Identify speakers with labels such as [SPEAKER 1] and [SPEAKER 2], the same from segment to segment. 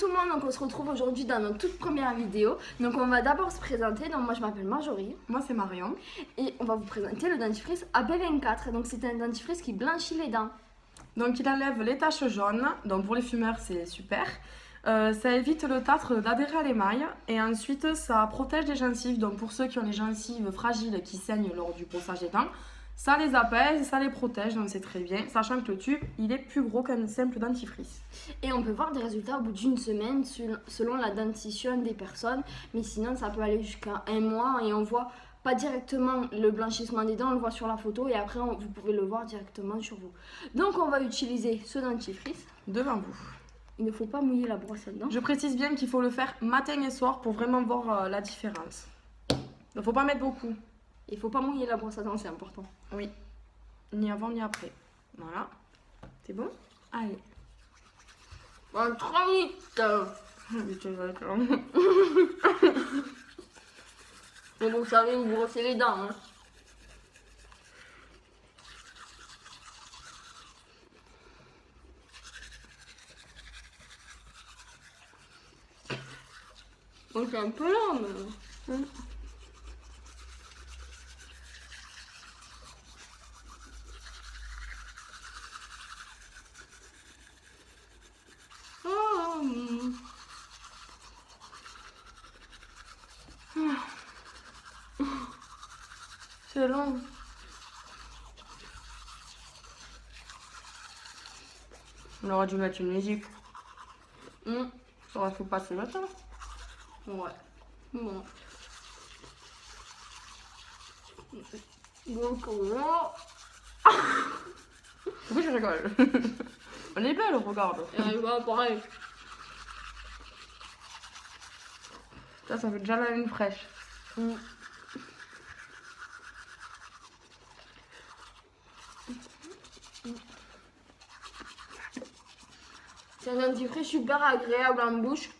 [SPEAKER 1] tout le monde, donc on se retrouve aujourd'hui dans notre toute première vidéo. Donc on va d'abord se présenter, donc moi je m'appelle Marjorie.
[SPEAKER 2] Moi c'est Marion.
[SPEAKER 1] Et on va vous présenter le dentifrice AP24, donc c'est un dentifrice qui blanchit les dents.
[SPEAKER 2] Donc il enlève les taches jaunes, donc pour les fumeurs c'est super. Ça évite le tartre d'adhérer à l'émail et ensuite ça protège les gencives, donc pour ceux qui ont les gencives fragiles et qui saignent lors du brossage des dents, ça les apaise, ça les protège, donc c'est très bien, sachant que le tube il est plus gros qu'un simple dentifrice.
[SPEAKER 1] Et on peut voir des résultats au bout d'une semaine selon la dentition des personnes, mais sinon ça peut aller jusqu'à un mois et on voit pas directement le blanchissement des dents, on le voit sur la photo et après vous pouvez le voir directement sur vous. Donc on va utiliser ce dentifrice
[SPEAKER 2] Devant vous.
[SPEAKER 1] Il ne faut pas mouiller la brosse à dents.
[SPEAKER 2] Je précise bien qu'il faut le faire matin et soir pour vraiment voir la différence. Il ne faut pas mettre beaucoup.
[SPEAKER 1] Il ne faut pas mouiller la brosse à dents, c'est important.
[SPEAKER 2] Oui. Ni avant ni après. Voilà. C'est bon? Allez.
[SPEAKER 1] Bon, 3 minutes. Mais vous savez, vous brossez les dents. Hein. Bon, c'est un peu lent, mais...
[SPEAKER 2] C'est long. On aurait dû mettre une musique. Ça aurait fait passer le temps.
[SPEAKER 1] Ouais. Bon. Donc,
[SPEAKER 2] Pourquoi je rigole? On est belle, regarde.
[SPEAKER 1] Ouais, pareil.
[SPEAKER 2] Ça fait déjà la lune fraîche.
[SPEAKER 1] C'est un dentifrice super agréable en bouche.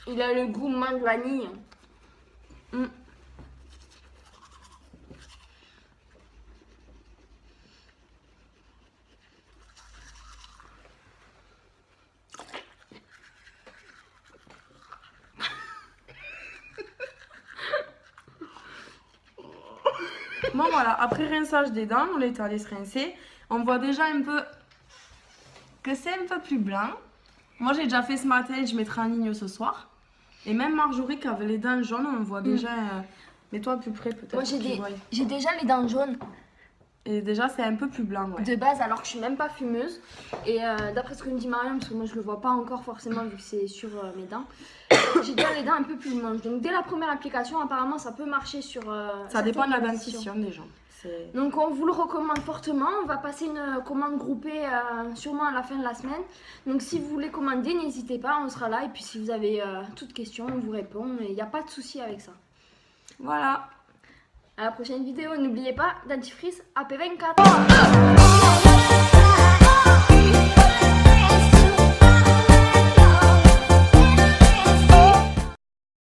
[SPEAKER 1] Il a le goût menthe vanille.
[SPEAKER 2] Bon voilà, après rinçage des dents, on les allé se rincer. On voit déjà un peu que c'est un peu plus blanc. Moi j'ai déjà fait ce matin, je mettrai en ligne ce soir. Et même Marjorie qui avait les dents jaunes, on voit déjà... Mets-toi plus près peut-être.
[SPEAKER 1] Moi j'ai déjà les dents jaunes.
[SPEAKER 2] Et déjà c'est un peu plus blanc. Ouais.
[SPEAKER 1] De base, alors que je suis même pas fumeuse. Et d'après ce que me dit Marion, parce que moi je le vois pas encore forcément vu que c'est sur mes dents, j'ai déjà les dents un peu plus blanches. Donc dès la première application, apparemment ça peut marcher sur...
[SPEAKER 2] ça dépend de la dentition des gens.
[SPEAKER 1] Donc on vous le recommande fortement. On va passer une commande groupée sûrement à la fin de la semaine. Donc si vous voulez commander, n'hésitez pas, on sera là. Et puis si vous avez toute question, on vous répond. Il n'y a pas de souci avec ça.
[SPEAKER 2] Voilà.
[SPEAKER 1] À la prochaine vidéo, n'oubliez pas, dentifrice AP24.